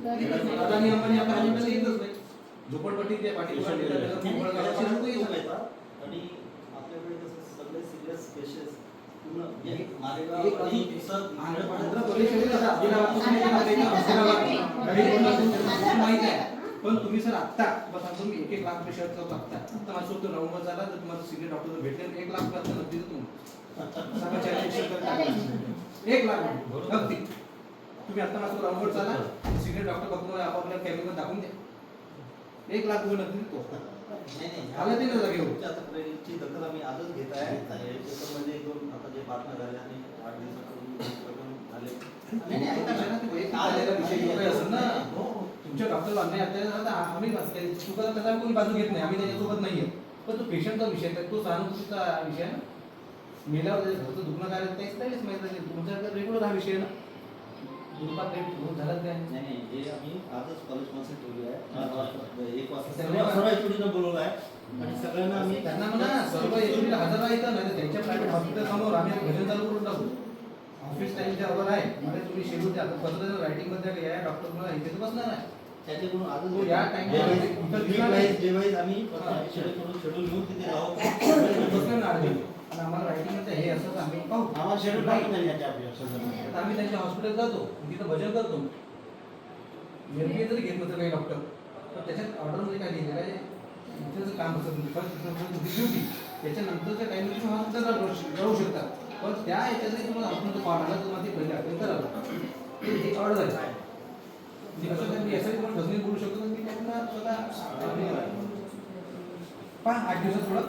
अदानी अंबानी आता हॉस्पिटल येतच नाही. झोपडपट्टी ते पाठी आणि आपल्याकडे कसं सगळे सिरियस केसेस पूर्ण मालेगाव आणि आंध्र प्रदेश माहिती आहे. पण तुम्ही सर आत्ता बस तुम्ही 1 लाख पेशंटचा बघता. आता माझं होतं नवंबर झाला तर तुम्हाला सिनियर डॉक्टर भेटले 1 लाख पर्यंत नक्की तुम्ही एक लाख अगदी तुम्ही आता माझं नवंबर झाला सिनियर डॉक्टर बघतो आपापल्या कॅबिनेट दाखवून द्या 1 लाख रुपये नक्की तो झालं ते ना जागेवर ची दखल आम्ही आजच घेत आहे. त्याच्यामध्ये 2 आता जे बातम्या झाल्या आणि 8 दिवसापूर्वी झाले असेल ना तुमच्या डॉक्टरला अन्याय आता आम्ही चुका त्याचा कोणी बाजू घेत नाही. आम्ही त्याच्यासोबत नाहीये. पण तो पेशंटचा विषय आहे तो सहानुभूतीचा विषय आहे ना. मेल्यावर घरचं दुखणं काय तेच माहिती आहे. तुमच्याकडे रेग्युलर हा विषय आहे ना. दुपार झालं काय नाही हे आम्ही आजच कॉलेज मध्ये ठेवली आहे. 1 वाजता सर्व एचओडीनं बोलवलं आहे आणि सगळ्यांना आम्ही त्यांना म्हणा सर्व एचओडीला हजर राहायचं नाही त्यांच्या प्रायव्हेट हॉस्पिटल समोर आम्ही भजन चालू करून टाकू. ऑफिस टाइमच्या अगोदर आहे म्हणजे तुम्ही शेड्यूल द्या. पद्धतीने रायटिंग मध्ये या डॉक्टर मला इथे बसणार आहे त्याच्याकडून आजच या टाइमला जेवाईज आम्ही शेड्यूल घेऊन तिथे राहू बसणार आणि आम्हाला रायटिंग मध्ये हे असं आम्ही पाहू. आम्हाला शेड्यूल नाही आम्ही त्यांच्या हॉस्पिटल जातो तिथं भजन करतो. निर्णय जरी घेत नसतं काही डॉक्टर तर त्याच्यात ऑर्डरमध्ये काय लिहिलेलं आहे इथं काम असतं ड्युटी त्याच्यानंतरच्या टाइमला तुम्ही हॉस्पिटलला जाऊ शकता. पण त्या याच्यातही तुम्हाला हॉस्पिटल कॉल आला तुम्हाला ती पहिले अटेंड करावं हे ऑर्डर आहे. मी यासाठी तुम्हाला ठसणी बोलू शकतो मी त्यांना स्वतः 8 दिवसात थोडं